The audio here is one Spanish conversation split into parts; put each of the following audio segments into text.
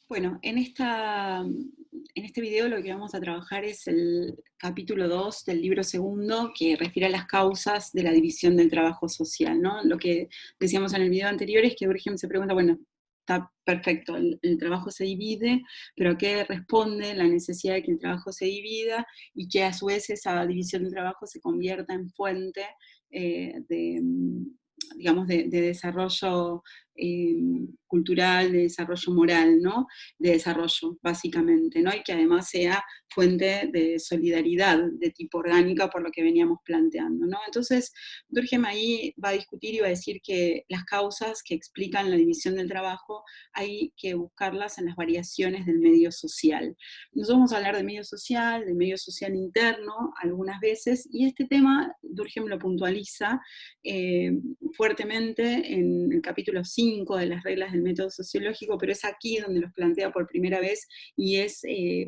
Bueno, en este video lo que vamos a trabajar es el capítulo 2 del libro segundo, que refiere a las causas de la división del trabajo social, ¿no? Lo que decíamos en el video anterior es que Durkheim se pregunta, bueno, está perfecto, el trabajo se divide, pero ¿a qué responde la necesidad de que el trabajo se divida y que a su vez esa división del trabajo se convierta en fuente digamos, de desarrollo eh, cultural, de desarrollo moral, ¿no? De desarrollo, básicamente, ¿no? Y que además sea fuente de solidaridad de tipo orgánica, por lo que veníamos planteando, ¿no? Entonces, Durkheim ahí va a discutir y va a decir que las causas que explican la división del trabajo hay que buscarlas en las variaciones del medio social. Nosotros vamos a hablar de medio social interno, algunas veces, y este tema Durkheim lo puntualiza eh, fuertemente en el capítulo 5 de las reglas del método sociológico, pero es aquí donde los plantea por primera vez y es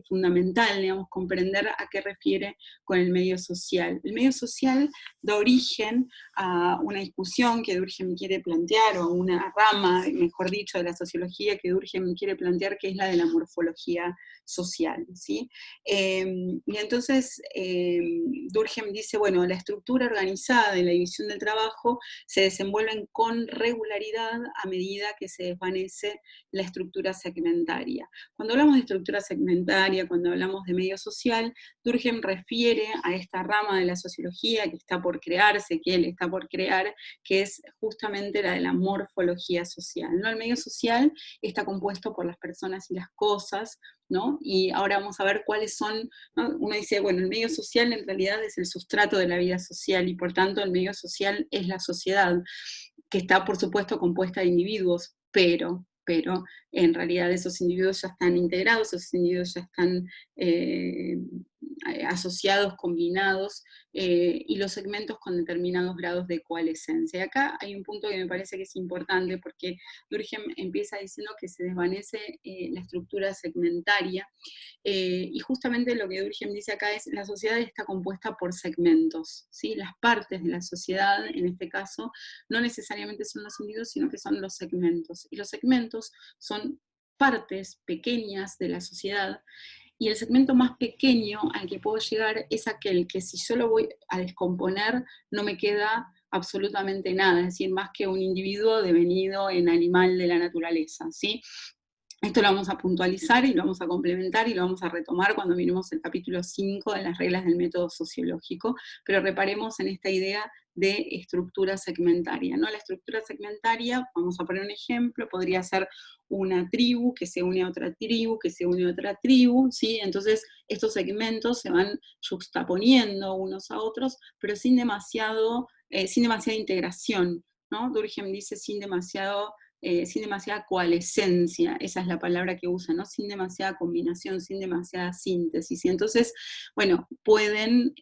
fundamental, digamos, comprender a qué refiere con el medio social. El medio social da origen a una discusión que Durkheim quiere plantear, o una rama, mejor dicho, de la sociología que Durkheim quiere plantear, que es la de la morfología social, ¿sí? Y entonces Durkheim dice, bueno, la estructura organizada de la división del trabajo se desenvuelven con regularidad a medida que se desvanece la estructura segmentaria. Cuando hablamos de estructura segmentaria, cuando hablamos de medio social, Durkheim refiere a esta rama de la sociología que está por crearse, que él está por crear, que es justamente la de la morfología social, ¿no? El medio social está compuesto por las personas y las cosas, ¿no? Y ahora vamos a ver cuáles son, ¿no? Uno dice, bueno, el medio social en realidad es el sustrato de la vida social y por tanto el medio social es la sociedad, que está por supuesto compuesta de individuos, pero en realidad esos individuos ya están integrados, esos individuos ya están eh, asociados, combinados, y los segmentos con determinados grados de coalescencia. Y acá hay un punto que me parece que es importante, porque Durkheim empieza diciendo que se desvanece la estructura segmentaria, y justamente lo que Durkheim dice acá es la sociedad está compuesta por segmentos, ¿sí? Las partes de la sociedad, en este caso, no necesariamente son los individuos, sino que son los segmentos. Y los segmentos son partes pequeñas de la sociedad, y el segmento más pequeño al que puedo llegar es aquel que si yo lo voy a descomponer no me queda absolutamente nada, es decir, más que un individuo devenido en animal de la naturaleza, ¿sí? Esto lo vamos a puntualizar y lo vamos a complementar y lo vamos a retomar cuando miremos el capítulo 5 de las reglas del método sociológico, pero reparemos en esta idea de estructura segmentaria, ¿no? La estructura segmentaria, vamos a poner un ejemplo, podría ser una tribu que se une a otra tribu, que se une a otra tribu, ¿sí? Entonces estos segmentos se van juxtaponiendo unos a otros, pero sin demasiada integración, ¿no? Durkheim dice sin demasiada coalescencia, esa es la palabra que usa, ¿no? Sin demasiada combinación, sin demasiada síntesis. Y entonces, bueno, pueden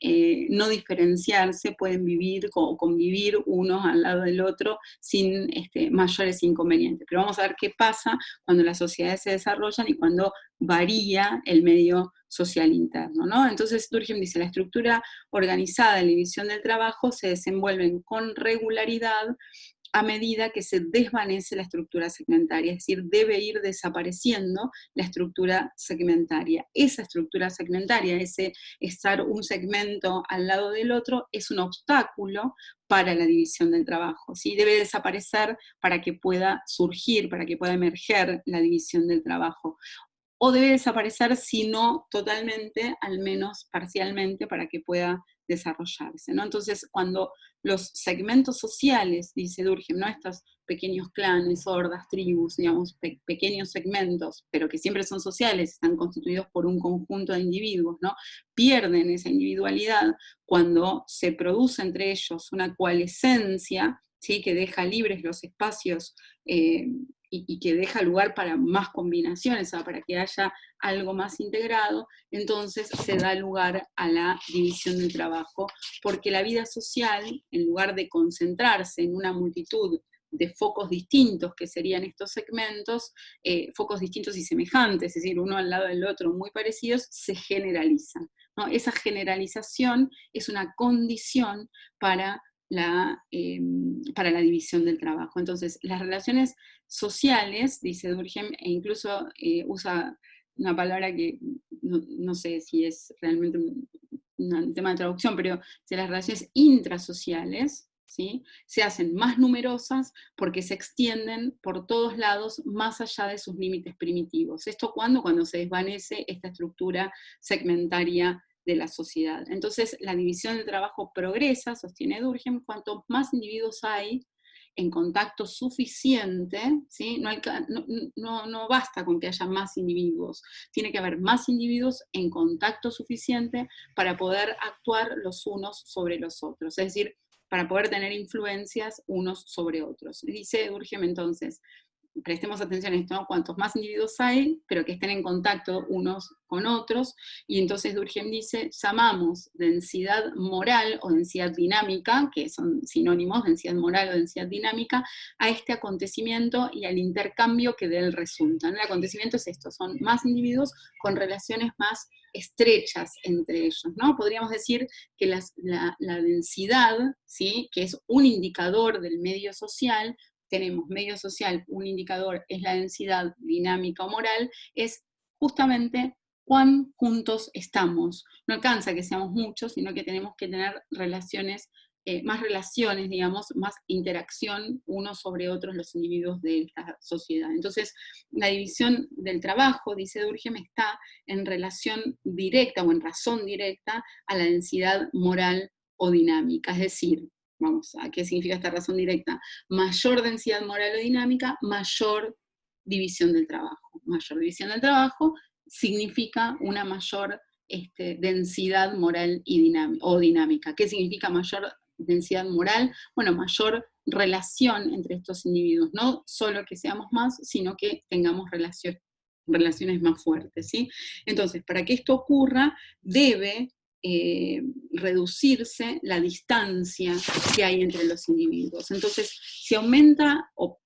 no diferenciarse, pueden vivir o convivir unos al lado del otro sin mayores inconvenientes. Pero vamos a ver qué pasa cuando las sociedades se desarrollan y cuando varía el medio social interno, ¿no? Entonces Durkheim dice, la estructura organizada de la división del trabajo se desenvuelven con regularidad a medida que se desvanece la estructura segmentaria, es decir, debe ir desapareciendo la estructura segmentaria. Esa estructura segmentaria, ese estar un segmento al lado del otro, es un obstáculo para la división del trabajo, ¿sí? Debe desaparecer para que pueda surgir, para que pueda emerger la división del trabajo, o debe desaparecer, si no totalmente, al menos parcialmente, para que pueda desarrollarse, ¿no? Entonces, cuando los segmentos sociales, dice Durkheim, ¿no? Estos pequeños clanes, hordas, tribus, digamos, pequeños segmentos, pero que siempre son sociales, están constituidos por un conjunto de individuos, ¿no? Pierden esa individualidad cuando se produce entre ellos una coalescencia, ¿sí? Que deja libres los espacios y que deja lugar para más combinaciones, o sea, para que haya algo más integrado, entonces se da lugar a la división del trabajo, porque la vida social, en lugar de concentrarse en una multitud de focos distintos que serían estos segmentos, focos distintos y semejantes, es decir, uno al lado del otro muy parecidos, se generalizan, ¿no? Esa generalización es una condición para para la división del trabajo. Entonces, las relaciones sociales, dice Durkheim, e incluso usa una palabra que no sé si es realmente un tema de traducción, pero si las relaciones intrasociales, ¿sí?, se hacen más numerosas porque se extienden por todos lados más allá de sus límites primitivos. ¿Esto cuándo? Cuando se desvanece esta estructura segmentaria de la sociedad. Entonces, la división del trabajo progresa, sostiene Durkheim, cuanto más individuos hay en contacto suficiente, ¿sí? No basta con que haya más individuos, tiene que haber más individuos en contacto suficiente para poder actuar los unos sobre los otros, es decir, para poder tener influencias unos sobre otros. Dice Durkheim entonces, prestemos atención a esto, ¿no? Cuantos más individuos hay, pero que estén en contacto unos con otros, y entonces Durkheim dice, llamamos densidad moral o densidad dinámica, que son sinónimos, densidad moral o densidad dinámica, a este acontecimiento y al intercambio que de él resulta. El acontecimiento es esto, son más individuos con relaciones más estrechas entre ellos, ¿no? Podríamos decir que la densidad, ¿sí?, que es un indicador del medio social, tenemos medio social, un indicador es la densidad dinámica o moral, es justamente cuán juntos estamos. No alcanza que seamos muchos, sino que tenemos que tener relaciones, más relaciones, digamos, más interacción unos sobre otros los individuos de esta sociedad. Entonces, la división del trabajo, dice Durkheim, está en relación directa o en razón directa a la densidad moral o dinámica, es decir, vamos, ¿a qué significa esta razón directa? Mayor densidad moral o dinámica, mayor división del trabajo. Mayor división del trabajo significa una mayor densidad moral o dinámica. ¿Qué significa mayor densidad moral? Bueno, mayor relación entre estos individuos, no solo que seamos más, sino que tengamos relaciones más fuertes, ¿sí? Entonces, para que esto ocurra, debe reducirse la distancia que hay entre los individuos. Entonces, si aumenta, o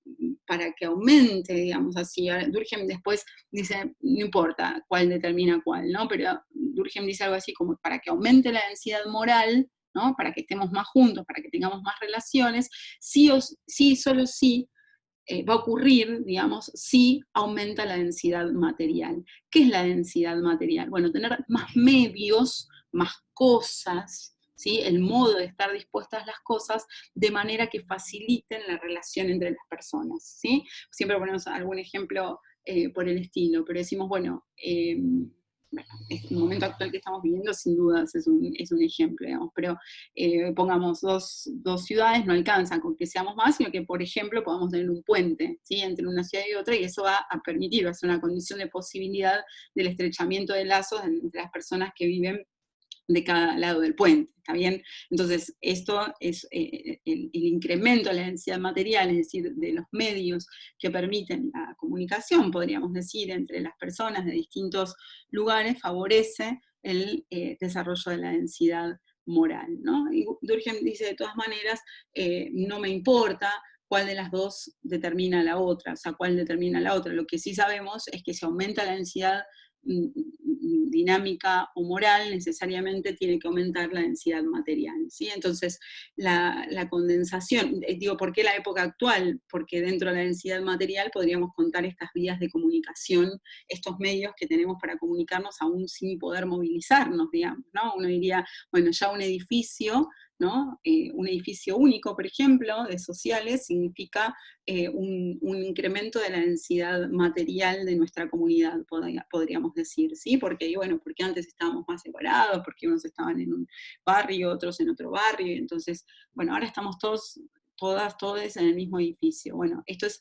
para que aumente, digamos así, Durkheim después dice, no importa cuál determina cuál, ¿no? Pero Durkheim dice algo así como, para que aumente la densidad moral, ¿no?, para que estemos más juntos, para que tengamos más relaciones, sí, solo sí, va a ocurrir, digamos, si aumenta la densidad material. ¿Qué es la densidad material? Bueno, tener más medios, más cosas, ¿sí?, el modo de estar dispuestas las cosas, de manera que faciliten la relación entre las personas, ¿sí? Siempre ponemos algún ejemplo por el estilo, pero decimos, bueno, el momento actual que estamos viviendo sin dudas es un ejemplo, digamos, pero pongamos dos ciudades, no alcanza con que seamos más, sino que, por ejemplo, podamos tener un puente, ¿sí?, entre una ciudad y otra, y eso va a permitir, va a ser una condición de posibilidad del estrechamiento de lazos entre las personas que viven de cada lado del puente, ¿está bien? Entonces, esto es el incremento de la densidad material, es decir, de los medios que permiten la comunicación, podríamos decir, entre las personas de distintos lugares, favorece el desarrollo de la densidad moral, ¿no? Y Durkheim dice, de todas maneras, no me importa cuál de las dos determina la otra, o sea, cuál determina la otra. Lo que sí sabemos es que si aumenta la densidad dinámica o moral, necesariamente tiene que aumentar la densidad material, ¿sí? Entonces, la condensación, digo, ¿por qué la época actual? Porque dentro de la densidad material podríamos contar estas vías de comunicación, estos medios que tenemos para comunicarnos aún sin poder movilizarnos, digamos, ¿no? Uno diría, bueno, ya un edificio, ¿no? Un edificio único, por ejemplo, de sociales, significa un incremento de la densidad material de nuestra comunidad, podríamos decir, ¿sí? Porque antes estábamos más separados, porque unos estaban en un barrio, otros en otro barrio, y entonces, bueno, ahora estamos todos en el mismo edificio. Bueno, esto es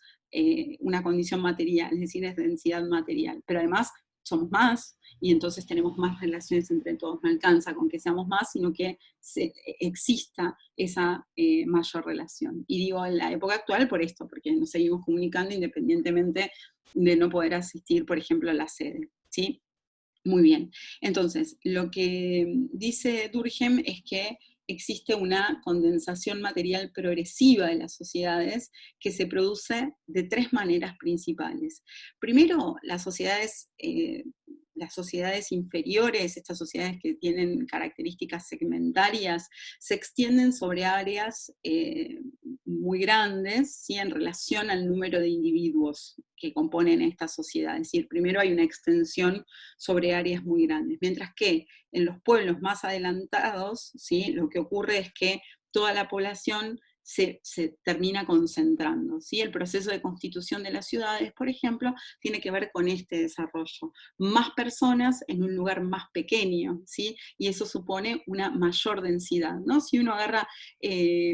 una condición material, es decir, es densidad material, pero además somos más, y entonces tenemos más relaciones entre todos. No alcanza con que seamos más, sino que exista esa mayor relación. Y digo en la época actual por esto, porque nos seguimos comunicando independientemente de no poder asistir, por ejemplo, a la sede, ¿sí? Muy bien. Entonces, lo que dice Durkheim es que existe una condensación material progresiva de las sociedades que se produce de tres maneras principales. Primero, las sociedades las sociedades inferiores, estas sociedades que tienen características segmentarias, se extienden sobre áreas muy grandes, ¿sí? En relación al número de individuos que componen esta sociedad. Es decir, primero hay una extensión sobre áreas muy grandes, mientras que en los pueblos más adelantados, ¿sí? Lo que ocurre es que toda la población se termina concentrando, ¿sí? El proceso de constitución de las ciudades, por ejemplo, tiene que ver con este desarrollo. Más personas en un lugar más pequeño, ¿sí? Y eso supone una mayor densidad, ¿no? Si uno agarra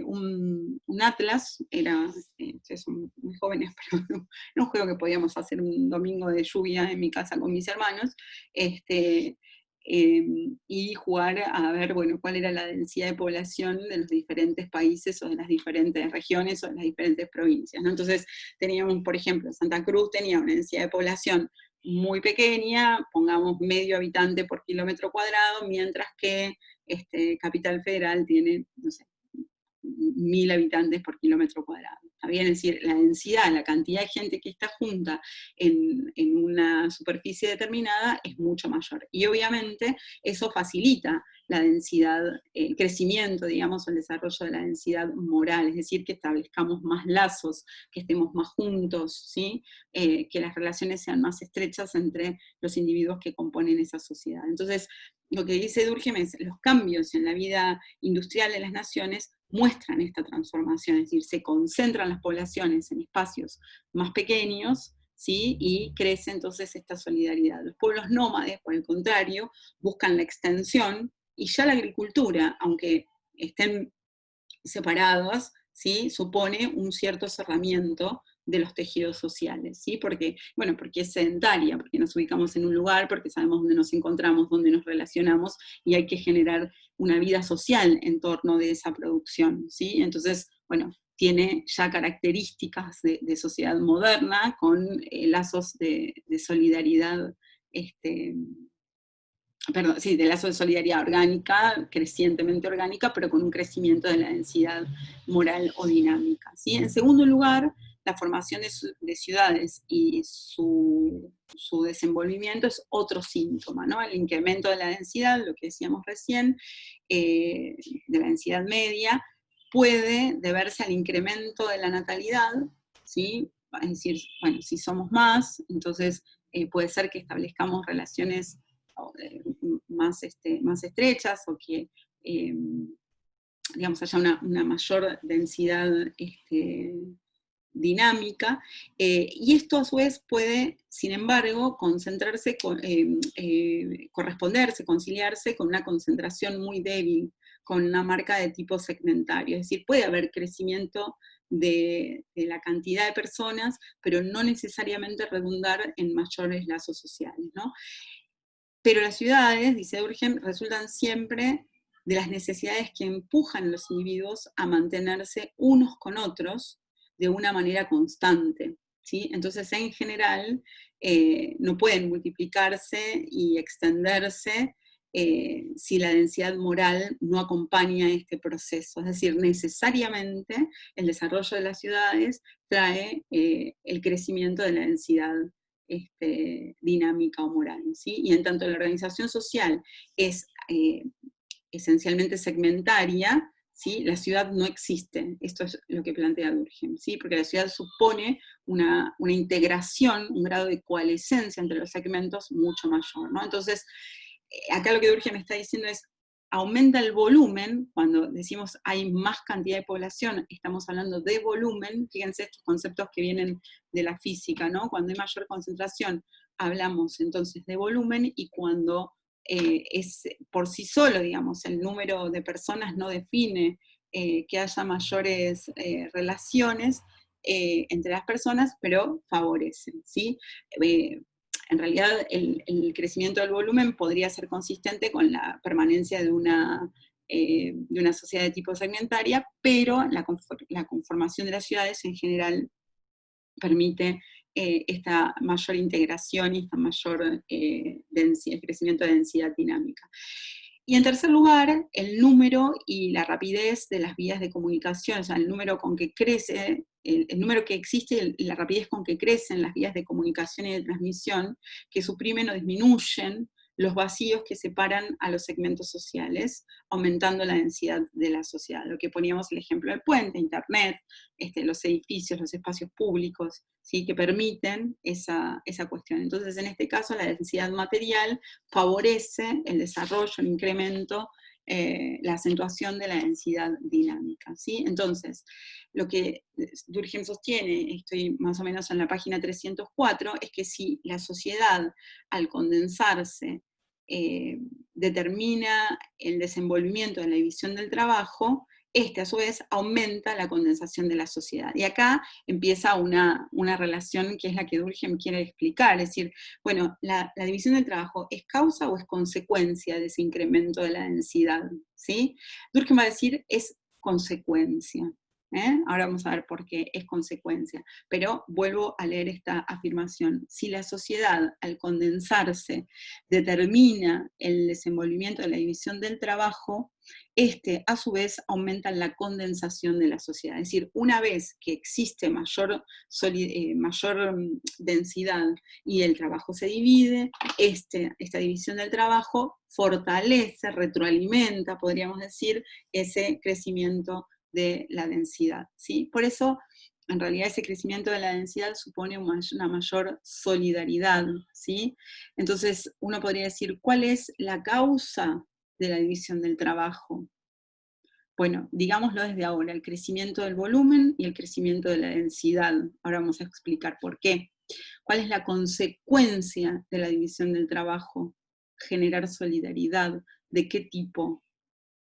un atlas, ustedes son muy jóvenes, pero era un juego que podíamos hacer un domingo de lluvia en mi casa con mis hermanos, y jugar a ver, bueno, cuál era la densidad de población de los diferentes países o de las diferentes regiones o de las diferentes provincias, ¿no? Entonces teníamos, por ejemplo, Santa Cruz tenía una densidad de población muy pequeña, pongamos medio habitante por kilómetro cuadrado, mientras que Capital Federal tiene, no sé, 1000 habitantes por kilómetro cuadrado. ¿Está bien? Es decir, la densidad, la cantidad de gente que está junta en una superficie determinada es mucho mayor. Y obviamente eso facilita la densidad, el crecimiento, digamos, el desarrollo de la densidad moral, es decir, que establezcamos más lazos, que estemos más juntos, ¿sí? Que las relaciones sean más estrechas entre los individuos que componen esa sociedad. Entonces, lo que dice Durkheim es los cambios en la vida industrial de las naciones muestran esta transformación, es decir, se concentran las poblaciones en espacios más pequeños, ¿sí? Y crece entonces esta solidaridad. Los pueblos nómades, por el contrario, buscan la extensión, y ya la agricultura, aunque estén separados, ¿sí? Supone un cierto cerramiento de los tejidos sociales, ¿sí? Porque, bueno, porque es sedentaria, porque nos ubicamos en un lugar, porque sabemos dónde nos encontramos, dónde nos relacionamos, y hay que generar una vida social en torno de esa producción, ¿sí? Entonces, bueno, tiene ya características de sociedad moderna con lazos de solidaridad, perdón, sí, de lazo de solidaridad orgánica, crecientemente orgánica, pero con un crecimiento de la densidad moral o dinámica, ¿sí? En segundo lugar, la formación de ciudades y su desenvolvimiento es otro síntoma, ¿no? El incremento de la densidad, lo que decíamos recién, de la densidad media, puede deberse al incremento de la natalidad, ¿sí? Es decir, bueno, si somos más, entonces puede ser que establezcamos relaciones más estrechas, o que digamos, haya una mayor densidad dinámica, y esto a su vez puede, sin embargo, corresponderse, conciliarse con una concentración muy débil, con una marca de tipo segmentario, es decir, puede haber crecimiento de la cantidad de personas, pero no necesariamente redundar en mayores lazos sociales, ¿no? Pero las ciudades, dice Durkheim, resultan siempre de las necesidades que empujan a los individuos a mantenerse unos con otros de una manera constante, ¿sí? Entonces, en general, no pueden multiplicarse y extenderse si la densidad moral no acompaña este proceso. Es decir, necesariamente el desarrollo de las ciudades trae el crecimiento de la densidad dinámica o moral, ¿sí? Y en tanto la organización social es esencialmente segmentaria, ¿sí? La ciudad no existe. Esto es lo que plantea Durkheim, ¿sí? Porque la ciudad supone una integración, un grado de coalescencia entre los segmentos mucho mayor, ¿no? Entonces, acá lo que Durkheim está diciendo es, aumenta el volumen, cuando decimos hay más cantidad de población, estamos hablando de volumen, fíjense estos conceptos que vienen de la física, ¿no? Cuando hay mayor concentración, hablamos entonces de volumen, y cuando es por sí solo, digamos, el número de personas no define que haya mayores relaciones entre las personas, pero favorecen, ¿sí? En realidad el crecimiento del volumen podría ser consistente con la permanencia de una sociedad de tipo segmentaria, pero la conformación de las ciudades en general permite esta mayor integración y esta mayor crecimiento de densidad dinámica. Y en tercer lugar, el número y la rapidez de las vías de comunicación, o sea, el número con que crece el número que existe y la rapidez con que crecen las vías de comunicación y de transmisión, que suprimen o disminuyen los vacíos que separan a los segmentos sociales, aumentando la densidad de la sociedad. Lo que poníamos el ejemplo del puente, Internet, los edificios, los espacios públicos, ¿sí? Que permiten esa cuestión. Entonces, en este caso, la densidad material favorece el desarrollo, el incremento, la acentuación de la densidad dinámica, ¿sí? Entonces, lo que Durkheim sostiene, estoy más o menos en la página 304, es que si la sociedad, al condensarse, determina el desenvolvimiento de la división del trabajo, a su vez aumenta la condensación de la sociedad. Y acá empieza una relación que es la que Durkheim quiere explicar, es decir, bueno, la división del trabajo, ¿es causa o es consecuencia de ese incremento de la densidad? ¿Sí? Durkheim va a decir, es consecuencia. Ahora vamos a ver por qué es consecuencia. Pero vuelvo a leer esta afirmación. Si la sociedad, al condensarse, determina el desenvolvimiento de la división del trabajo, a su vez aumenta la condensación de la sociedad. Es decir, una vez que existe mayor densidad y el trabajo se divide, esta división del trabajo fortalece, retroalimenta, podríamos decir, ese crecimiento de la densidad, ¿sí? Por eso, en realidad, ese crecimiento de la densidad supone una mayor solidaridad, ¿sí? Entonces, uno podría decir, ¿cuál es la causa de la división del trabajo? Bueno, digámoslo desde ahora, el crecimiento del volumen y el crecimiento de la densidad. Ahora vamos a explicar por qué. ¿Cuál es la consecuencia de la división del trabajo? Generar solidaridad. ¿De qué tipo?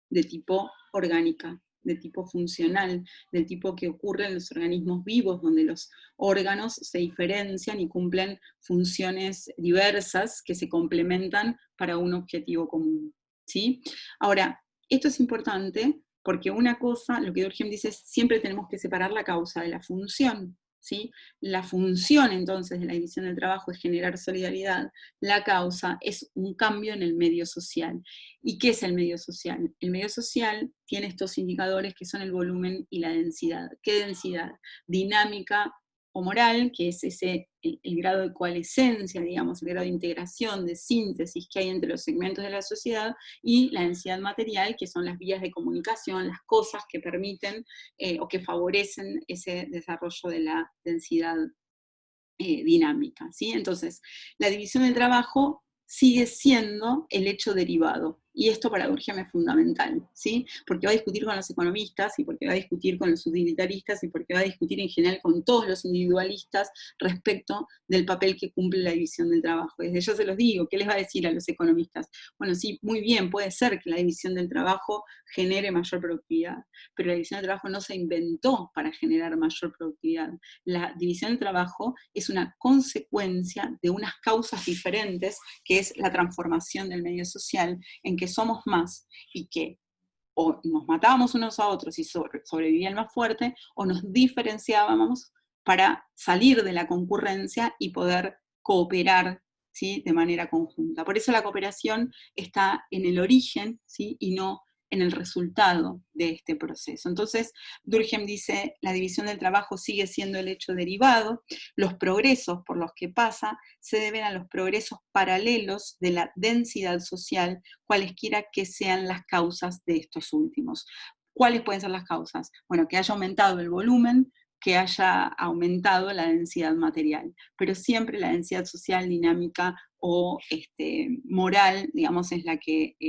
De tipo orgánica, de tipo funcional, del tipo que ocurre en los organismos vivos, donde los órganos se diferencian y cumplen funciones diversas que se complementan para un objetivo común, ¿sí? Ahora, esto es importante porque una cosa, lo que Durkheim dice, es siempre tenemos que separar la causa de la función, ¿sí? La función entonces de la división del trabajo es generar solidaridad, la causa es un cambio en el medio social. ¿Y qué es el medio social? El medio social tiene estos indicadores que son el volumen y la densidad. ¿Qué densidad? Dinámica o moral, que es el grado de coalescencia, digamos, el grado de integración, de síntesis que hay entre los segmentos de la sociedad, y la densidad material, que son las vías de comunicación, las cosas que permiten o que favorecen ese desarrollo de la densidad dinámica, ¿sí? Entonces, la división del trabajo sigue siendo el hecho derivado. Y esto para Durkheim es fundamental, ¿sí? Porque va a discutir con los economistas, y porque va a discutir con los utilitaristas, y porque va a discutir en general con todos los individualistas respecto del papel que cumple la división del trabajo. Desde yo se los digo, ¿qué les va a decir a los economistas? Bueno, sí, muy bien, puede ser que la división del trabajo genere mayor productividad, pero la división del trabajo no se inventó para generar mayor productividad. La división del trabajo es una consecuencia de unas causas diferentes, que es la transformación del medio social, en que somos más y que o nos matábamos unos a otros y sobrevivía el más fuerte, o nos diferenciábamos para salir de la concurrencia y poder cooperar, ¿sí? De manera conjunta. Por eso la cooperación está en el origen, ¿sí? Y no en el resultado de este proceso. Entonces, Durkheim dice, la división del trabajo sigue siendo el hecho derivado, los progresos por los que pasa se deben a los progresos paralelos de la densidad social, cualesquiera que sean las causas de estos últimos. ¿Cuáles pueden ser las causas? Bueno, que haya aumentado el volumen, que haya aumentado la densidad material, pero siempre la densidad social, dinámica o moral, digamos, es la que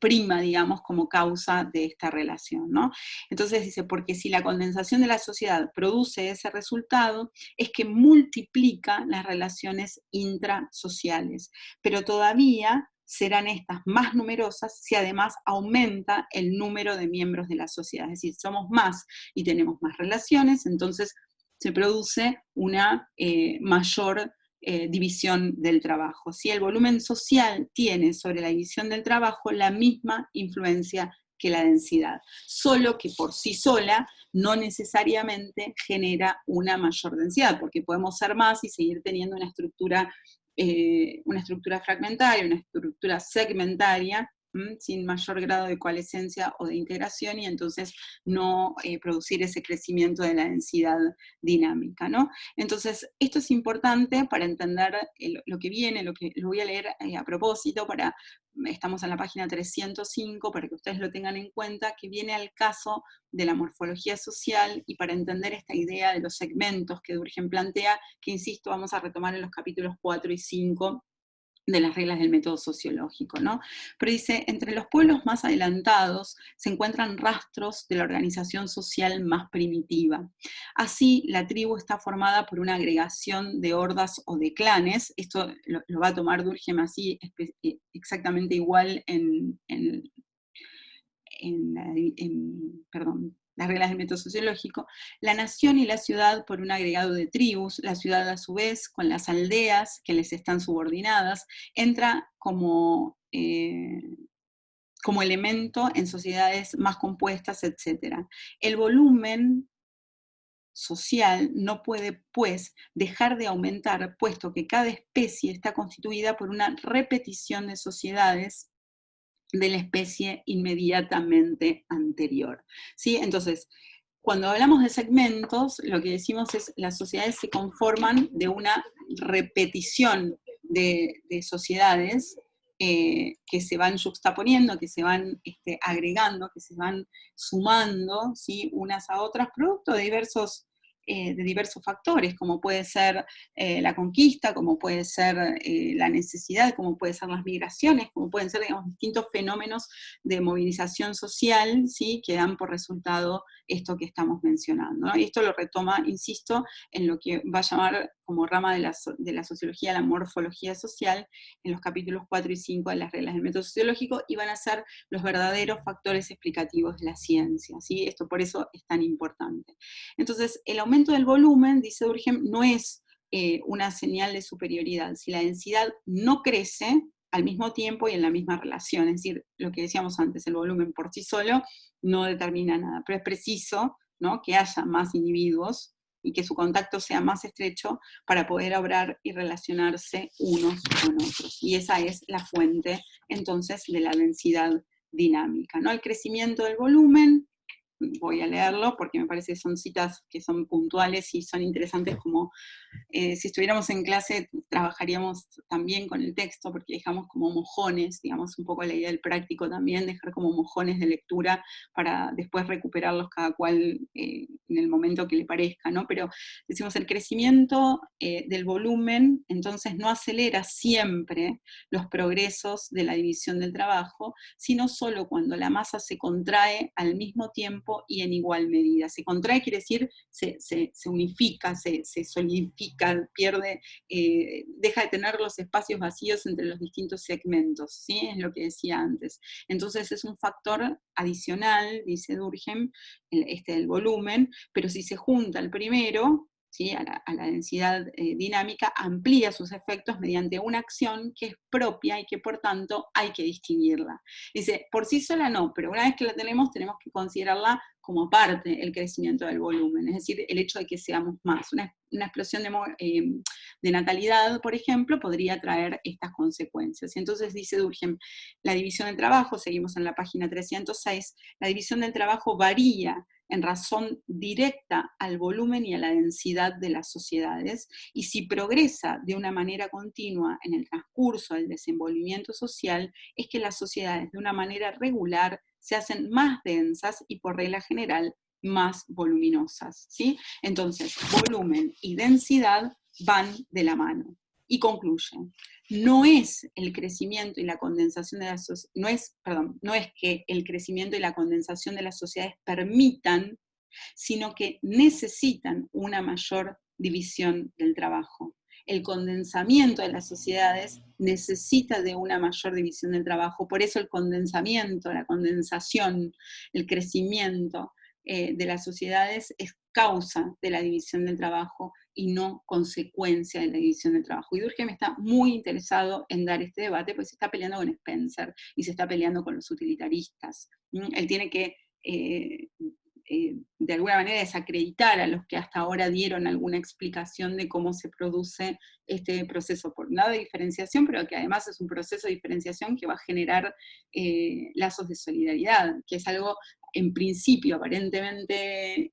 prima, digamos, como causa de esta relación, ¿no? Entonces dice, porque si la condensación de la sociedad produce ese resultado, es que multiplica las relaciones intrasociales, pero todavía serán estas más numerosas si además aumenta el número de miembros de la sociedad. Es decir, somos más y tenemos más relaciones, entonces se produce una mayor división del trabajo. Si el volumen social tiene sobre la división del trabajo la misma influencia que la densidad, solo que por sí sola no necesariamente genera una mayor densidad, porque podemos ser más y seguir teniendo una estructura fragmentaria, una estructura segmentaria, sin mayor grado de coalescencia o de integración, y entonces no producir ese crecimiento de la densidad dinámica, ¿no? Entonces, esto es importante para entender lo que viene, lo que lo voy a leer a propósito, estamos en la página 305, para que ustedes lo tengan en cuenta, que viene al caso de la morfología social, y para entender esta idea de los segmentos que Durkheim plantea, que insisto, vamos a retomar en los capítulos 4 y 5 de las reglas del método sociológico, ¿no? Pero dice, entre los pueblos más adelantados se encuentran rastros de la organización social más primitiva. Así, la tribu está formada por una agregación de hordas o de clanes. Esto lo va a tomar Durkheim así, exactamente igual perdón, las reglas del método sociológico. La nación y la ciudad por un agregado de tribus, la ciudad a su vez con las aldeas que les están subordinadas, entra como elemento en sociedades más compuestas, etc. El volumen social no puede, pues, dejar de aumentar, puesto que cada especie está constituida por una repetición de sociedades de la especie inmediatamente anterior, ¿sí? Entonces, cuando hablamos de segmentos, lo que decimos es las sociedades se conforman de una repetición de sociedades que se van juxtaponiendo, que se van agregando, que se van sumando, ¿sí? Unas a otras, producto de diversos factores, como puede ser la conquista, como puede ser la necesidad, como pueden ser las migraciones, como pueden ser, digamos, distintos fenómenos de movilización social, ¿sí? Que dan por resultado esto que estamos mencionando, ¿no? Y esto lo retoma, insisto, en lo que va a llamar como rama de la sociología la morfología social, en los capítulos 4 y 5 de las reglas del método sociológico, y van a ser los verdaderos factores explicativos de la ciencia, ¿sí? Esto por eso es tan importante. Entonces, el aumento del volumen, dice Durkheim, no es una señal de superioridad. Si la densidad no crece al mismo tiempo y en la misma relación, es decir, lo que decíamos antes, el volumen por sí solo no determina nada, pero es preciso, ¿no?, que haya más individuos y que su contacto sea más estrecho para poder obrar y relacionarse unos con otros. Y esa es la fuente, entonces, de la densidad dinámica, ¿no? El crecimiento del volumen, voy a leerlo porque me parece que son citas que son puntuales y son interesantes, como si estuviéramos en clase trabajaríamos también con el texto, porque dejamos como mojones, digamos, un poco la idea del práctico también, dejar como mojones de lectura para después recuperarlos cada cual en el momento que le parezca, ¿no? Pero decimos, el crecimiento del volumen entonces no acelera siempre los progresos de la división del trabajo, sino solo cuando la masa se contrae al mismo tiempo y en igual medida. Se contrae quiere decir se unifica, se solidifica, pierde, deja de tener los espacios vacíos entre los distintos segmentos, ¿sí? Es lo que decía antes. Entonces es un factor adicional, dice Durkheim, el volumen, pero si se junta el primero, ¿sí?, a la densidad dinámica, amplía sus efectos mediante una acción que es propia y que por tanto hay que distinguirla. Dice, por sí sola no, pero una vez que la tenemos que considerarla como parte el crecimiento del volumen, es decir, el hecho de que seamos más. Una explosión de natalidad, por ejemplo, podría traer estas consecuencias. Y entonces dice Durkheim, la división del trabajo, seguimos en la página 306, la división del trabajo varía en razón directa al volumen y a la densidad de las sociedades, y si progresa de una manera continua en el transcurso del desenvolvimiento social, es que las sociedades de una manera regular se hacen más densas y por regla general más voluminosas, ¿sí? Entonces, volumen y densidad van de la mano. Y concluyen, no es el crecimiento y la condensación de las no es que el crecimiento y la condensación de las sociedades permitan, sino que necesitan una mayor división del trabajo. El condensamiento de las sociedades necesita de una mayor división del trabajo, por eso el condensamiento, la condensación, el crecimiento de las sociedades es causa de la división del trabajo y no consecuencia de la división del trabajo. Y Durkheim está muy interesado en dar este debate, porque se está peleando con Spencer y se está peleando con los utilitaristas. Él tiene que de alguna manera desacreditar a los que hasta ahora dieron alguna explicación de cómo se produce este proceso, por un lado de diferenciación, pero que además es un proceso de diferenciación que va a generar lazos de solidaridad, que es algo en principio aparentemente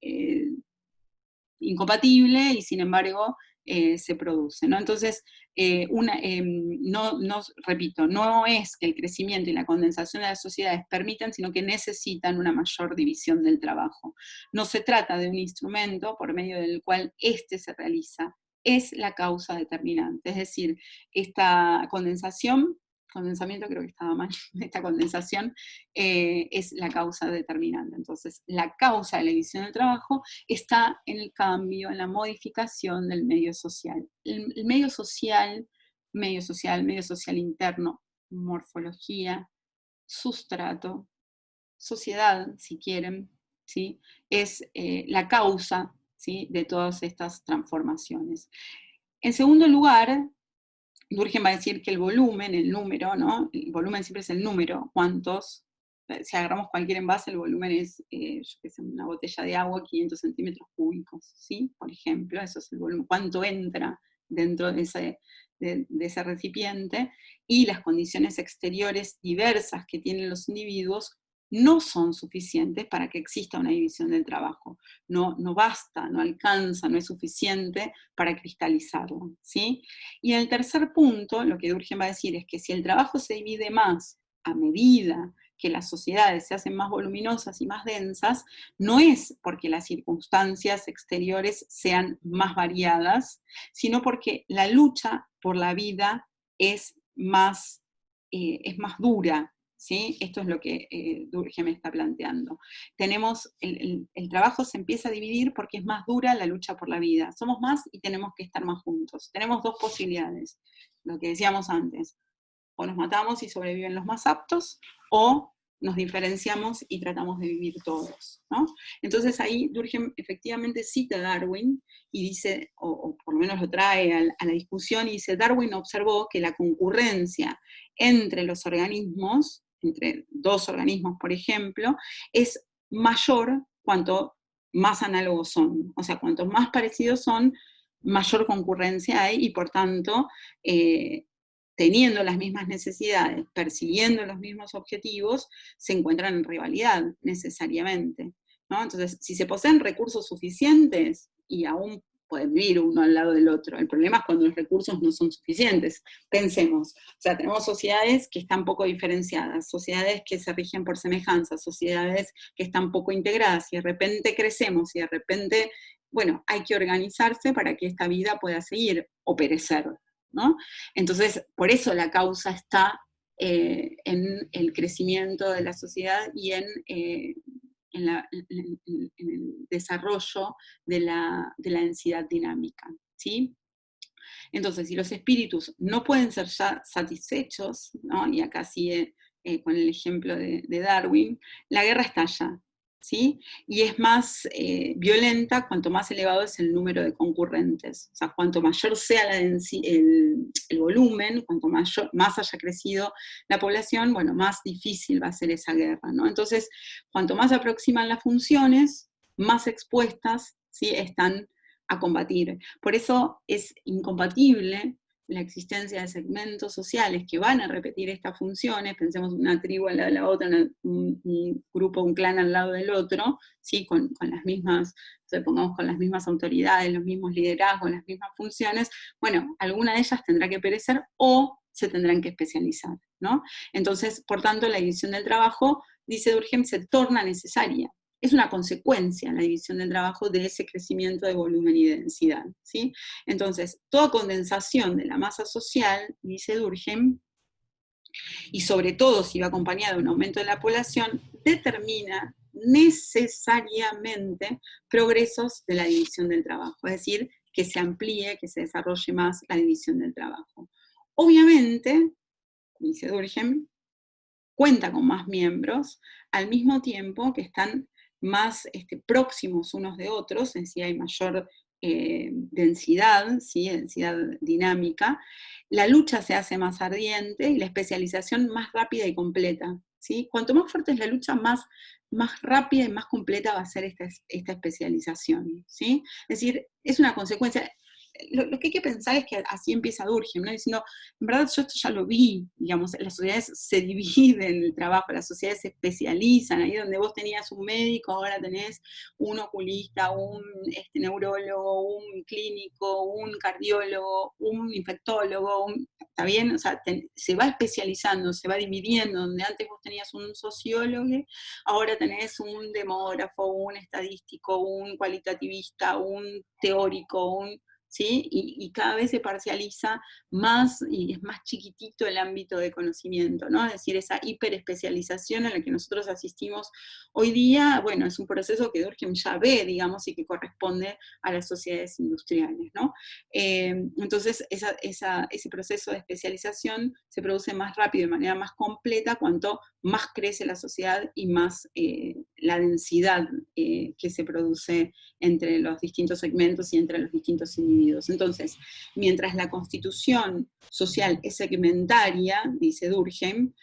incompatible y sin embargo se produce, ¿no? Entonces, repito, no es que el crecimiento y la condensación de las sociedades permitan, sino que necesitan una mayor división del trabajo. No se trata de un instrumento por medio del cual éste se realiza, es la causa determinante. Es decir, esta condensamiento creo que estaba mal, esta condensación es la causa determinante. Entonces, la causa de la división del trabajo está en el cambio, en la modificación del medio social. El medio social interno, morfología, sustrato, sociedad, si quieren, ¿sí? Es la causa, ¿sí?, de todas estas transformaciones. En segundo lugar, Durkheim va a decir que el volumen, el número, ¿no? El volumen siempre es el número, cuántos, si agarramos cualquier envase, el volumen es, yo qué sé, una botella de agua, 500 centímetros cúbicos, ¿sí? Por ejemplo, eso es el volumen, cuánto entra dentro de ese recipiente, y las condiciones exteriores diversas que tienen los individuos no son suficientes para que exista una división del trabajo. No basta, no alcanza, no es suficiente para cristalizarlo, ¿sí? Y en el tercer punto, lo que Durkheim va a decir es que si el trabajo se divide más a medida que las sociedades se hacen más voluminosas y más densas, no es porque las circunstancias exteriores sean más variadas, sino porque la lucha por la vida es más dura, ¿sí? Esto es lo que Durkheim está planteando. Tenemos, el trabajo se empieza a dividir porque es más dura la lucha por la vida. Somos más y tenemos que estar más juntos. Tenemos dos posibilidades, lo que decíamos antes. O nos matamos y sobreviven los más aptos, o nos diferenciamos y tratamos de vivir todos, ¿no? Entonces ahí Durkheim efectivamente cita a Darwin y dice, o por lo menos lo trae a la discusión, y dice: Darwin observó que la concurrencia entre los organismos, entre dos organismos, por ejemplo, es mayor cuanto más análogos son. O sea, cuanto más parecidos son, mayor concurrencia hay, y por tanto, teniendo las mismas necesidades, persiguiendo los mismos objetivos, se encuentran en rivalidad necesariamente, ¿no? Entonces, si se poseen recursos suficientes, y aún pueden vivir uno al lado del otro, el problema es cuando los recursos no son suficientes. Pensemos, o sea, tenemos sociedades que están poco diferenciadas, sociedades que se rigen por semejanza, sociedades que están poco integradas, y de repente crecemos, y de repente, bueno, hay que organizarse para que esta vida pueda seguir o perecer, ¿no? Entonces, por eso la causa está en el crecimiento de la sociedad y en el desarrollo de la densidad dinámica, ¿sí? Entonces, si los espíritus no pueden ser ya satisfechos, ¿no?, y acá sigue con el ejemplo de Darwin, la guerra estalla, ¿sí? Y es más violenta cuanto más elevado es el número de concurrentes. O sea, cuanto mayor sea el volumen, cuanto más haya crecido la población, bueno, más difícil va a ser esa guerra, ¿no? Entonces, cuanto más se aproximan las funciones, más expuestas, ¿sí?, están a combatir. Por eso es incompatible la existencia de segmentos sociales que van a repetir estas funciones. Pensemos una tribu al lado de la otra, un grupo, un clan al lado del otro, ¿sí?, con las mismas, pongamos, con las mismas autoridades, los mismos liderazgos, las mismas funciones. Bueno, alguna de ellas tendrá que perecer o se tendrán que especializar, ¿no? Entonces, por tanto, la división del trabajo, dice Durkheim, se torna necesaria. Es una consecuencia, la división del trabajo, de ese crecimiento de volumen y de densidad, ¿sí? Entonces, toda condensación de la masa social, dice Durkheim, y sobre todo si va acompañada de un aumento de la población, determina necesariamente progresos de la división del trabajo, es decir, que se amplíe, que se desarrolle más la división del trabajo. Obviamente, dice Durkheim, cuenta con más miembros, al mismo tiempo que están más próximos unos de otros, es decir, hay mayor densidad, ¿sí?, densidad dinámica, la lucha se hace más ardiente y la especialización más rápida y completa, ¿sí? Cuanto más fuerte es la lucha, más rápida y más completa va a ser esta especialización, ¿sí? Es decir, es una consecuencia. Lo que hay que pensar es que así empieza Durkheim, ¿no? Diciendo, en verdad yo esto ya lo vi, digamos, las sociedades se dividen en el trabajo, las sociedades se especializan, ahí donde vos tenías un médico, ahora tenés un oculista, un neurólogo, un clínico, un cardiólogo, un infectólogo, ¿está bien? O sea, se va especializando, se va dividiendo, donde antes vos tenías un sociólogo, ahora tenés un demógrafo, un estadístico, un cualitativista, un teórico, ¿sí? Y cada vez se parcializa más y es más chiquitito el ámbito de conocimiento, ¿no? Es decir, esa hiperespecialización a la que nosotros asistimos hoy día, bueno, es un proceso que Durkheim ya ve, digamos, y que corresponde a las sociedades industriales, ¿no? Entonces, ese proceso de especialización se produce más rápido, de manera más completa, cuanto más crece la sociedad y más la densidad que se produce entre los distintos segmentos y entre los distintos individuos. Entonces, mientras la constitución social es segmentaria, dice Durkheim,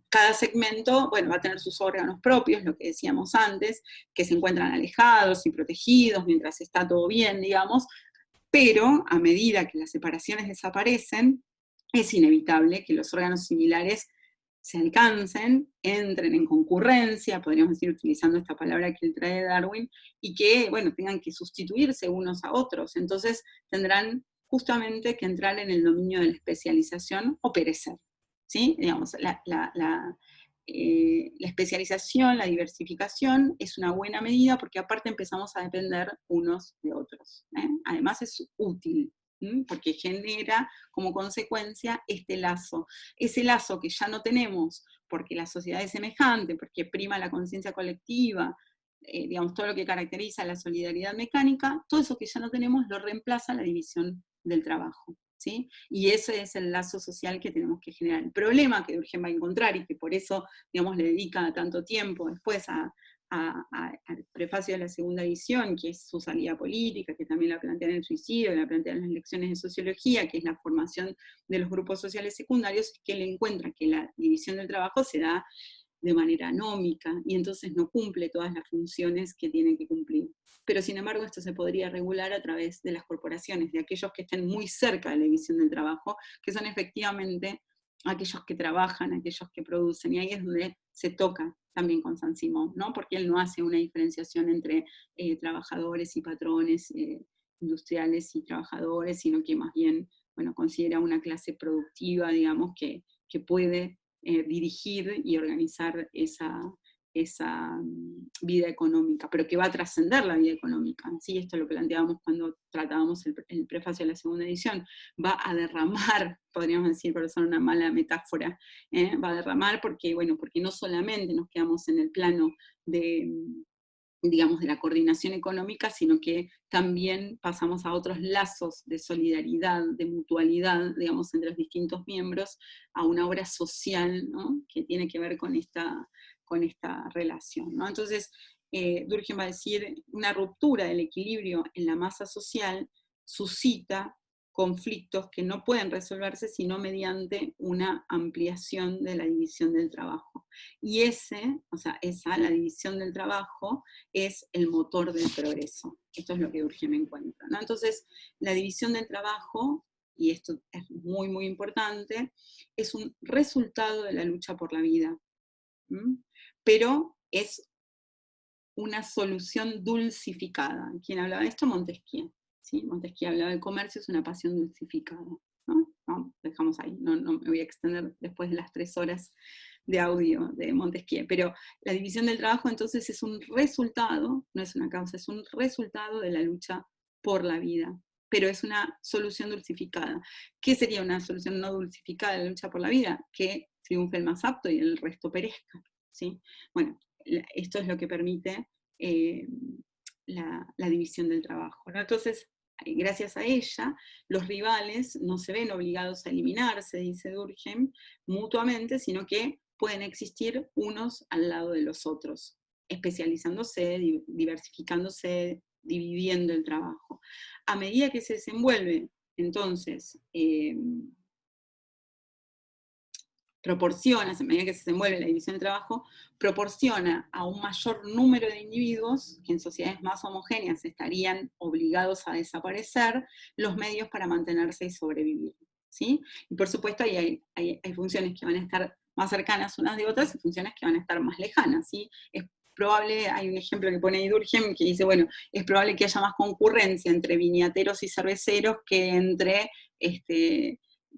cada segmento, bueno, va a tener sus órganos propios, lo que decíamos antes, que se encuentran alejados y protegidos mientras está todo bien, digamos, pero a medida que las separaciones desaparecen, es inevitable que los órganos similares se alcancen, entren en concurrencia, podríamos decir utilizando esta palabra que él trae Darwin, y que, bueno, tengan que sustituirse unos a otros. Entonces tendrán justamente que entrar en el dominio de la especialización o perecer. ¿Sí? Digamos, la especialización, la diversificación es una buena medida porque aparte empezamos a depender unos de otros. Además es útil, porque genera como consecuencia este lazo. Ese lazo que ya no tenemos porque la sociedad es semejante, porque prima la conciencia colectiva, digamos, todo lo que caracteriza la solidaridad mecánica, todo eso que ya no tenemos lo reemplaza la división del trabajo. ¿Sí? Y ese es el lazo social que tenemos que generar. El problema que Durkheim va a encontrar, y que por eso, digamos, le dedica tanto tiempo después al prefacio de la segunda edición, que es su salida política, que también la plantea en el suicidio, la plantea en las lecciones de sociología, que es la formación de los grupos sociales secundarios, es que él encuentra que la división del trabajo se da de manera anómica y entonces no cumple todas las funciones que tiene que cumplir. Pero sin embargo esto se podría regular a través de las corporaciones, de aquellos que estén muy cerca de la división del trabajo, que son efectivamente aquellos que trabajan, aquellos que producen, y ahí es donde se toca también con Saint-Simon, ¿no? Porque él no hace una diferenciación entre trabajadores y patrones, industriales y trabajadores, sino que más bien, bueno, considera una clase productiva, digamos, que puede dirigir y organizar esa vida económica, pero que va a trascender la vida económica. ¿Sí? Esto lo planteábamos cuando tratábamos el prefacio de la segunda edición. Va a derramar, podríamos decir, por usar una mala metáfora, va a derramar porque, bueno, porque no solamente nos quedamos en el plano de, digamos, de la coordinación económica, sino que también pasamos a otros lazos de solidaridad, de mutualidad, digamos, entre los distintos miembros, a una obra social, ¿no? Que tiene que ver con esta relación, ¿no? Entonces, Durkheim va a decir, una ruptura del equilibrio en la masa social suscita conflictos que no pueden resolverse sino mediante una ampliación de la división del trabajo. Y la división del trabajo, es el motor del progreso. Esto es lo que Durkheim encuentra, ¿no? Entonces, la división del trabajo, y esto es muy, muy importante, es un resultado de la lucha por la vida, pero es una solución dulcificada. ¿Quién hablaba de esto? Montesquieu. ¿Sí? Montesquieu hablaba del comercio, es una pasión dulcificada. ¿No? Dejamos ahí, no me voy a extender después de las 3 horas de audio de Montesquieu, pero la división del trabajo entonces es un resultado, no es una causa, es un resultado de la lucha por la vida, pero es una solución dulcificada. ¿Qué sería una solución no dulcificada de la lucha por la vida? Que triunfe el más apto y el resto perezca. ¿Sí? Bueno, esto es lo que permite la división del trabajo, ¿no? Entonces, gracias a ella, los rivales no se ven obligados a eliminarse, dice Durkheim, mutuamente, sino que pueden existir unos al lado de los otros, especializándose, diversificándose, dividiendo el trabajo. A medida que se desenvuelve, entonces, proporciona, a medida que se desenvuelve la división del trabajo, proporciona a un mayor número de individuos, que en sociedades más homogéneas estarían obligados a desaparecer, los medios para mantenerse y sobrevivir, ¿sí? Y por supuesto hay funciones que van a estar más cercanas unas de otras y funciones que van a estar más lejanas, ¿sí? Es probable, hay un ejemplo que pone ahí Durkheim que dice, bueno, es probable que haya más concurrencia entre viñateros y cerveceros que entre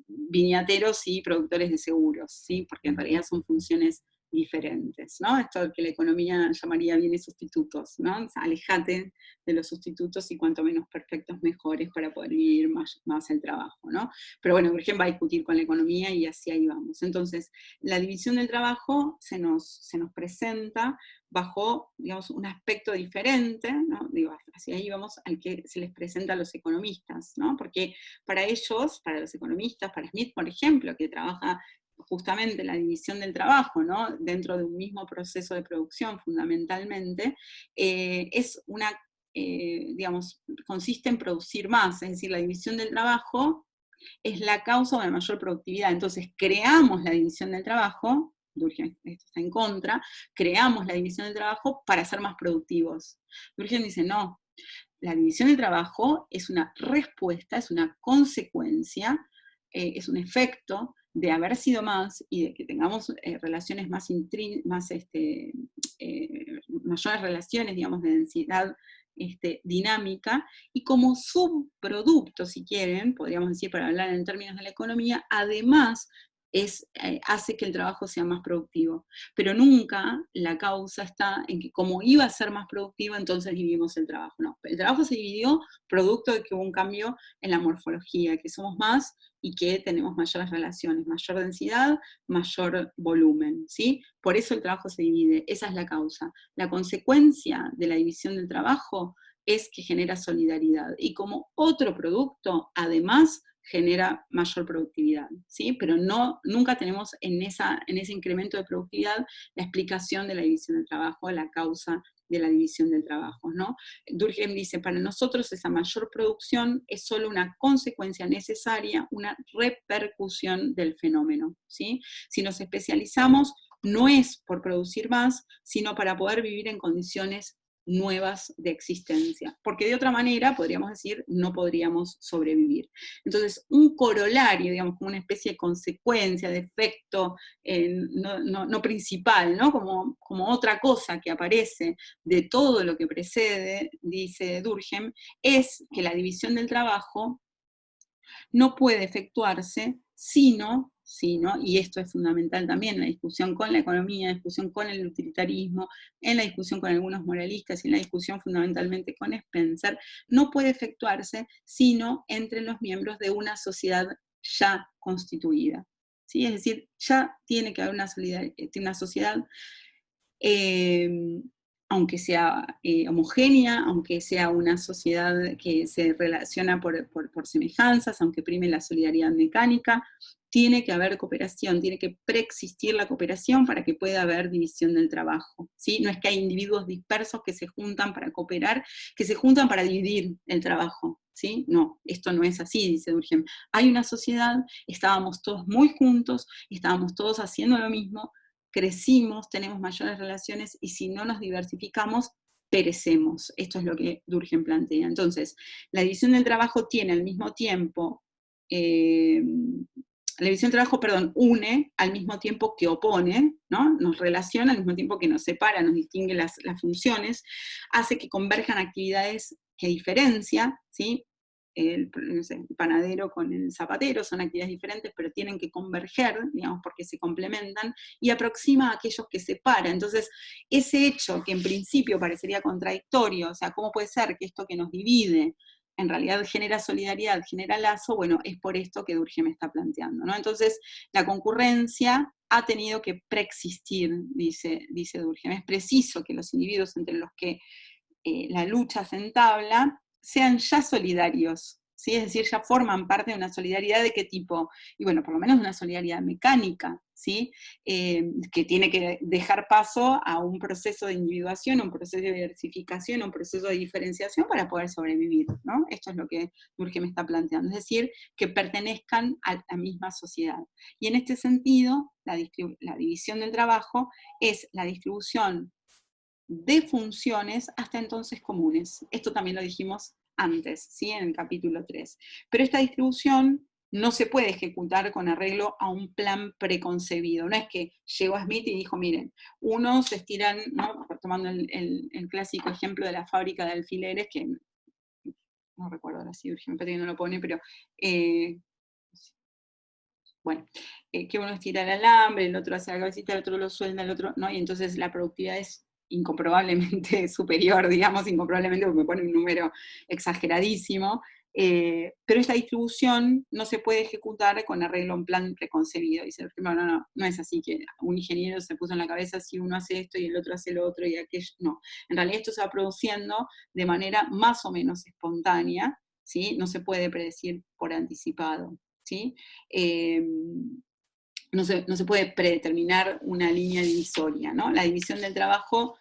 viñateros y productores de seguros, ¿sí? Porque en realidad son funciones diferentes, ¿no? Esto que la economía llamaría bienes sustitutos, ¿no? O sea, alejate de los sustitutos y cuanto menos perfectos mejores para poder vivir más el trabajo, ¿no? Pero bueno, Urgen va a discutir con la economía y así ahí vamos. Entonces, la división del trabajo se nos presenta bajo, digamos, un aspecto diferente, ¿no? Digo, hacia ahí vamos al que se les presenta a los economistas, ¿no? Porque para ellos, para los economistas, para Smith, por ejemplo, que trabaja justamente la división del trabajo, ¿no? Dentro de un mismo proceso de producción fundamentalmente, es una, digamos, consiste en producir más, es decir, la división del trabajo es la causa de mayor productividad. Entonces, creamos la división del trabajo, Durkheim esto está en contra, creamos la división del trabajo para ser más productivos. Durkheim dice, no, la división del trabajo es una respuesta, es una consecuencia, es un efecto de haber sido más y de que tengamos relaciones mayores relaciones, digamos, de densidad dinámica, y como subproducto, si quieren, podríamos decir para hablar en términos de la economía, además hace que el trabajo sea más productivo. Pero nunca la causa está en que como iba a ser más productivo, entonces dividimos el trabajo. No, el trabajo se dividió producto de que hubo un cambio en la morfología, que somos más y que tenemos mayores relaciones, mayor densidad, mayor volumen, ¿sí? Por eso el trabajo se divide, esa es la causa. La consecuencia de la división del trabajo es que genera solidaridad. Y como otro producto, además, genera mayor productividad, ¿sí? Pero nunca tenemos en ese incremento de productividad la explicación de la división del trabajo, la causa de la división del trabajo, ¿no? Durkheim dice, para nosotros esa mayor producción es solo una consecuencia necesaria, una repercusión del fenómeno, ¿sí? Si nos especializamos, no es por producir más, sino para poder vivir en condiciones nuevas de existencia, porque de otra manera, podríamos decir, no podríamos sobrevivir. Entonces, un corolario, digamos, como una especie de consecuencia, de efecto no principal, ¿no? Como otra cosa que aparece de todo lo que precede, dice Durkheim, es que la división del trabajo no puede efectuarse sino, y esto es fundamental también en la discusión con la economía, en la discusión con el utilitarismo, en la discusión con algunos moralistas y en la discusión fundamentalmente con Spencer, no puede efectuarse sino entre los miembros de una sociedad ya constituida. ¿Sí? Es decir, ya tiene que haber una sociedad eh, aunque sea homogénea, aunque sea una sociedad que se relaciona por semejanzas, aunque prime la solidaridad mecánica, tiene que haber cooperación, tiene que preexistir la cooperación para que pueda haber división del trabajo, ¿sí? No es que hay individuos dispersos que se juntan para cooperar, que se juntan para dividir el trabajo, ¿sí? No, esto no es así, dice Durkheim. Hay una sociedad, estábamos todos muy juntos, estábamos todos haciendo lo mismo, crecimos, tenemos mayores relaciones y si no nos diversificamos, perecemos. Esto es lo que Durkheim plantea. Entonces, la división del trabajo tiene al mismo tiempo, la división del trabajo, perdón, une al mismo tiempo que opone, ¿no? Nos relaciona al mismo tiempo que nos separa, nos distingue las funciones, hace que converjan actividades que diferencia, ¿sí? No sé, el panadero con el zapatero, son actividades diferentes, pero tienen que converger, digamos, porque se complementan, y aproxima a aquellos que separa. Entonces, ese hecho que en principio parecería contradictorio, o sea, ¿cómo puede ser que esto que nos divide en realidad genera solidaridad, genera lazo? Bueno, es por esto que Durkheim está planteando, ¿no? Entonces, la concurrencia ha tenido que preexistir, dice Durkheim. Es preciso que los individuos entre los que la lucha se entabla sean ya solidarios, ¿sí? Es decir, ya forman parte de una solidaridad de qué tipo, y bueno, por lo menos una solidaridad mecánica, ¿sí? Que tiene que dejar paso a un proceso de individuación, a un proceso de diversificación, a un proceso de diferenciación para poder sobrevivir, ¿no? Esto es lo que Durkheim está planteando, es decir, que pertenezcan a la misma sociedad. Y en este sentido, la división del trabajo es la distribución de funciones hasta entonces comunes. Esto también lo dijimos antes, ¿sí? En el capítulo 3. Pero esta distribución no se puede ejecutar con arreglo a un plan preconcebido. No es que llegó Smith y dijo, miren, unos se estiran, ¿no? Tomando el clásico ejemplo de la fábrica de alfileres, que no recuerdo ahora si Urgent que no lo pone, pero bueno, que uno estira el alambre, el otro hace la cabecita, el otro lo suelda, el otro, ¿no? Y entonces la productividad es incomprobablemente superior, digamos, incomprobablemente porque me pone un número exageradísimo, pero esta distribución no se puede ejecutar con arreglo a un plan preconcebido. Dice, no es así que un ingeniero se puso en la cabeza si uno hace esto y el otro hace lo otro y aquello, no. En realidad esto se va produciendo de manera más o menos espontánea, ¿sí? No se puede predecir por anticipado, ¿sí? No se puede predeterminar una línea divisoria, ¿no? La división del trabajo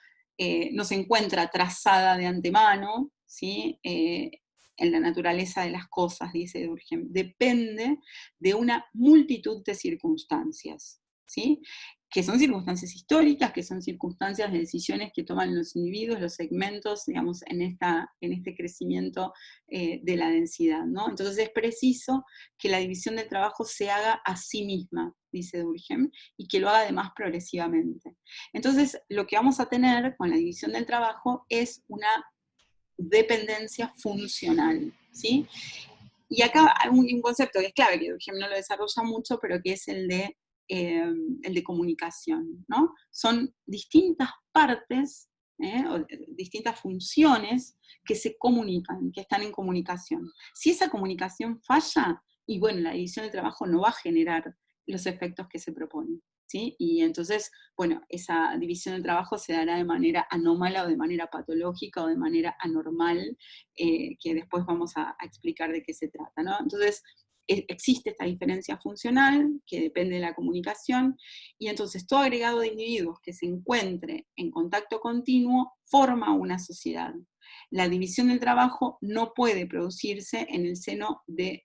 no se encuentra trazada de antemano, ¿sí? En la naturaleza de las cosas, dice Durkheim, depende de una multitud de circunstancias, ¿sí? Que son circunstancias históricas, que son circunstancias de decisiones que toman los individuos, los segmentos, digamos, en este crecimiento de la densidad, ¿no? Entonces es preciso que la división del trabajo se haga a sí misma, dice Durkheim, y que lo haga además progresivamente. Entonces, lo que vamos a tener con la división del trabajo es una dependencia funcional, ¿sí? Y acá hay un concepto que es clave, que Durkheim no lo desarrolla mucho, pero que es el de comunicación, ¿no? Son distintas partes, o distintas funciones que se comunican, que están en comunicación. Si esa comunicación falla, y bueno, la división del trabajo no va a generar los efectos que se proponen, ¿sí? Y entonces, bueno, esa división del trabajo se dará de manera anómala o de manera patológica o de manera anormal, que después vamos a explicar de qué se trata, ¿no? Entonces, existe esta diferencia funcional que depende de la comunicación, y entonces todo agregado de individuos que se encuentre en contacto continuo forma una sociedad. La división del trabajo no puede producirse en el seno de,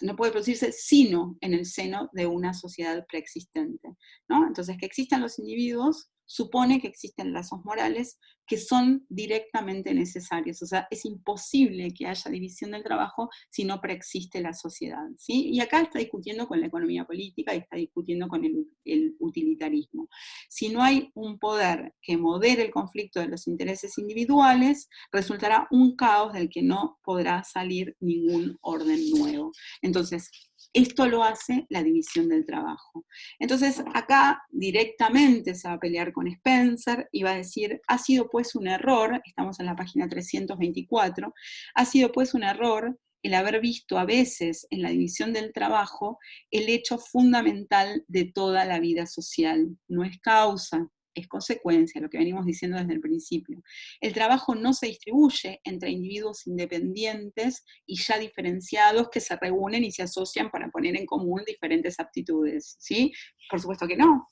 no puede producirse sino en el seno de una sociedad preexistente, ¿no? Entonces, que existan los individuos supone que existen lazos morales que son directamente necesarios. O sea, es imposible que haya división del trabajo si no preexiste la sociedad, ¿sí? Y acá está discutiendo con la economía política y está discutiendo con el utilitarismo. Si no hay un poder que modere el conflicto de los intereses individuales, resultará un caos del que no podrá salir ningún orden nuevo. Entonces, esto lo hace la división del trabajo. Entonces, acá directamente se va a pelear con Spencer y va a decir, ha sido pues un error, estamos en la página 324, ha sido pues un error el haber visto a veces en la división del trabajo el hecho fundamental de toda la vida social. No es causa, es consecuencia, lo que venimos diciendo desde el principio. El trabajo no se distribuye entre individuos independientes y ya diferenciados que se reúnen y se asocian para poner en común diferentes aptitudes, ¿sí? Por supuesto que no.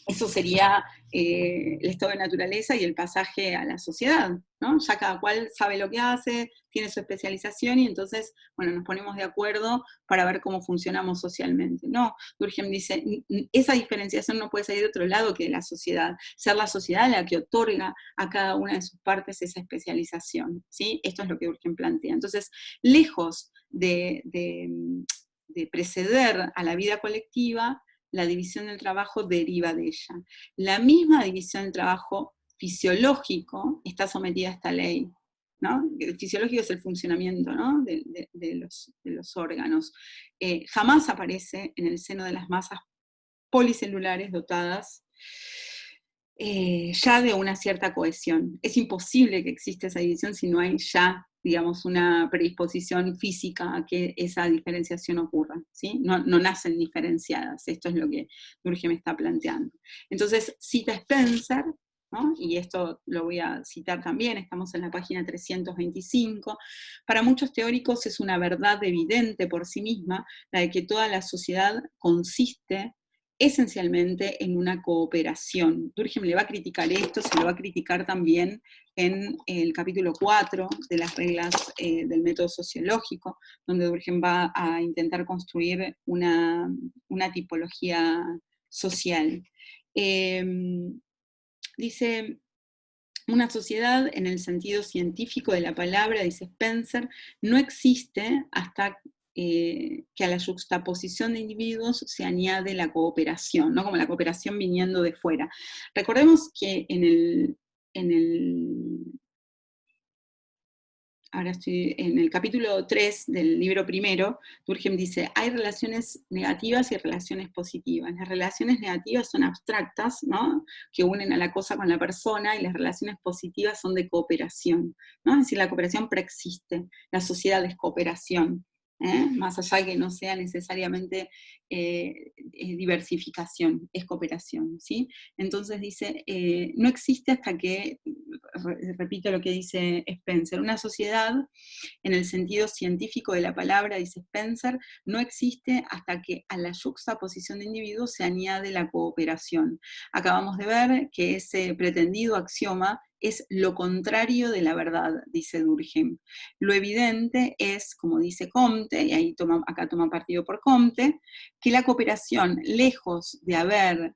Eso sería el estado de naturaleza y el pasaje a la sociedad, ¿no? Ya cada cual sabe lo que hace, tiene su especialización y entonces, bueno, nos ponemos de acuerdo para ver cómo funcionamos socialmente. No, Durkheim dice, esa diferenciación no puede salir de otro lado que de la sociedad, ser la sociedad la que otorga a cada una de sus partes esa especialización, ¿sí? Esto es lo que Durkheim plantea. Entonces, lejos de preceder a la vida colectiva, la división del trabajo deriva de ella. La misma división del trabajo fisiológico está sometida a esta ley, ¿no? El fisiológico es el funcionamiento, ¿no? de los órganos. Jamás aparece en el seno de las masas policelulares dotadas ya de una cierta cohesión. Es imposible que exista esa división si no hay ya, digamos, una predisposición física a que esa diferenciación ocurra, ¿sí? No nacen diferenciadas, esto es lo que Durkheim está planteando. Entonces, cita Spencer, ¿no? Y esto lo voy a citar también, estamos en la página 325. Para muchos teóricos es una verdad evidente por sí misma la de que toda la sociedad consiste esencialmente en una cooperación. Durkheim le va a criticar esto, se lo va a criticar también en el capítulo 4 de las reglas del método sociológico, donde Durkheim va a intentar construir una tipología social. Dice, una sociedad en el sentido científico de la palabra, dice Spencer, no existe hasta que a la yuxtaposición de individuos se añade la cooperación, ¿no? Como la cooperación viniendo de fuera. Recordemos que ahora estoy en el capítulo 3 del libro primero, Durkheim dice, hay relaciones negativas y relaciones positivas. Las relaciones negativas son abstractas, ¿no? Que unen a la cosa con la persona, y las relaciones positivas son de cooperación, ¿no? Es decir, la cooperación preexiste, la sociedad es cooperación, más allá de que no sea necesariamente diversificación, es cooperación, ¿sí? Entonces dice, no existe hasta que, repito lo que dice Spencer, una sociedad en el sentido científico de la palabra, dice Spencer, no existe hasta que a la yuxtaposición de individuos se añade la cooperación. Acabamos de ver que ese pretendido axioma es lo contrario de la verdad, dice Durkheim. Lo evidente es, como dice Comte, y ahí acá toma partido por Comte, que la cooperación, lejos de haber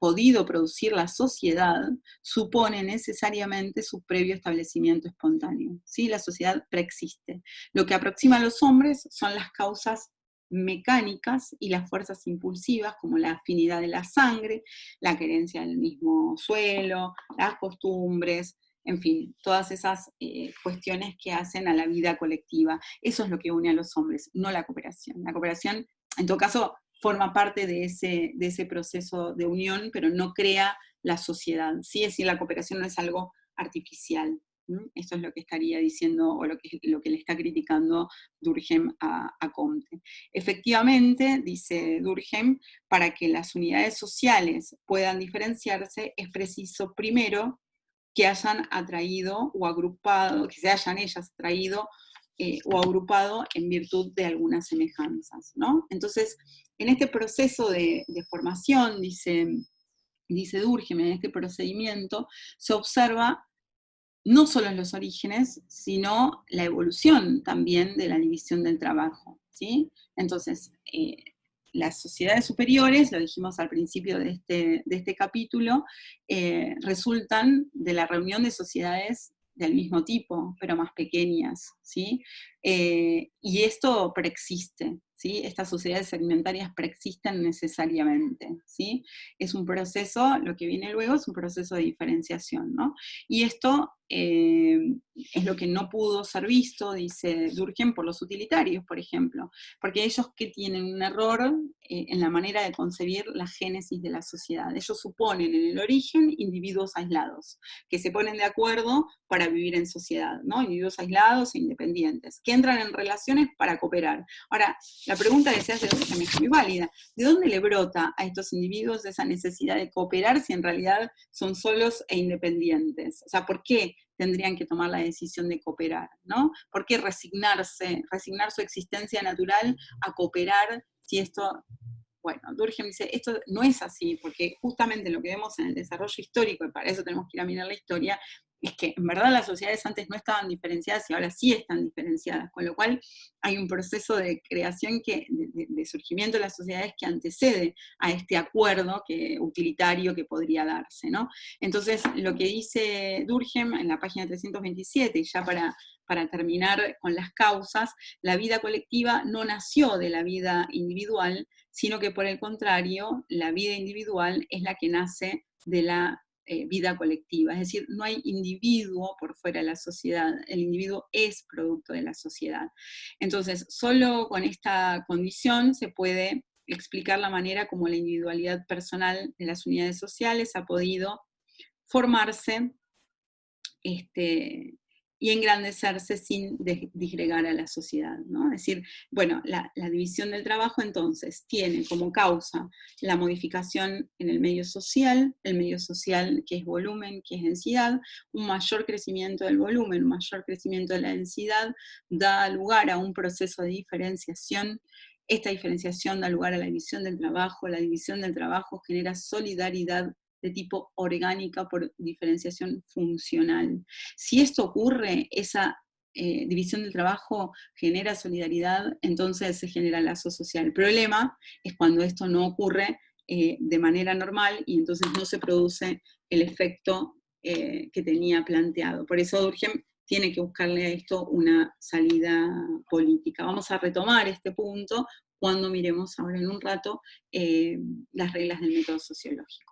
podido producir la sociedad, supone necesariamente su previo establecimiento espontáneo. ¿Sí? La sociedad preexiste. Lo que aproxima a los hombres son las causas mecánicas y las fuerzas impulsivas, como la afinidad de la sangre, la querencia del mismo suelo, las costumbres, en fin, todas esas cuestiones que hacen a la vida colectiva. Eso es lo que une a los hombres, no la cooperación. La cooperación, en todo caso, forma parte de ese proceso de unión, pero no crea la sociedad. ¿Sí? Es decir, la cooperación no es algo artificial. Esto es lo que estaría diciendo, o lo que le está criticando Durkheim a Comte. Efectivamente, dice Durkheim, para que las unidades sociales puedan diferenciarse, es preciso primero que hayan atraído o agrupado, que se hayan ellas atraído o agrupado en virtud de algunas semejanzas, ¿no? Entonces, en este proceso de formación, dice Durkheim, en este procedimiento, se observa no solo en los orígenes, sino la evolución también de la división del trabajo, ¿sí? Entonces, las sociedades superiores, lo dijimos al principio de este capítulo, resultan de la reunión de sociedades del mismo tipo, pero más pequeñas, ¿sí? Y esto preexiste, ¿sí? Estas sociedades segmentarias preexisten necesariamente, ¿sí? Es un proceso, lo que viene luego es un proceso de diferenciación, ¿no? Y esto es lo que no pudo ser visto, dice Durkheim, por los utilitarios, por ejemplo, porque ellos que tienen un error en la manera de concebir la génesis de la sociedad. Ellos suponen en el origen individuos aislados, que se ponen de acuerdo para vivir en sociedad, ¿no? Individuos aislados e independientes, que entran en relaciones para cooperar. Ahora, la pregunta que se hace Durkheim es muy válida. ¿De dónde le brota a estos individuos esa necesidad de cooperar si en realidad son solos e independientes? O sea, ¿por qué tendrían que tomar la decisión de cooperar, ¿no? ¿Por qué resignar su existencia natural a cooperar si esto... Bueno, Durkheim dice, esto no es así, porque justamente lo que vemos en el desarrollo histórico, y para eso tenemos que ir a mirar la historia, es que en verdad las sociedades antes no estaban diferenciadas y ahora sí están diferenciadas, con lo cual hay un proceso de creación, de surgimiento de las sociedades que antecede a este acuerdo utilitario que podría darse, ¿no? Entonces, lo que dice Durkheim en la página 327, y ya para terminar con las causas, la vida colectiva no nació de la vida individual, sino que por el contrario, la vida individual es la que nace de la vida colectiva. Es decir, no hay individuo por fuera de la sociedad, el individuo es producto de la sociedad. Entonces, solo con esta condición se puede explicar la manera como la individualidad personal de las unidades sociales ha podido formarse y engrandecerse sin disgregar a la sociedad, ¿no? Es decir, bueno, la división del trabajo entonces tiene como causa la modificación en el medio social que es volumen, que es densidad, un mayor crecimiento del volumen, un mayor crecimiento de la densidad da lugar a un proceso de diferenciación. Esta diferenciación da lugar a la división del trabajo genera solidaridad de tipo orgánica por diferenciación funcional. Si esto ocurre, esa división del trabajo genera solidaridad, entonces se genera lazo social. El problema es cuando esto no ocurre de manera normal y entonces no se produce el efecto que tenía planteado. Por eso Durkheim tiene que buscarle a esto una salida política. Vamos a retomar este punto cuando miremos ahora en un rato las reglas del método sociológico.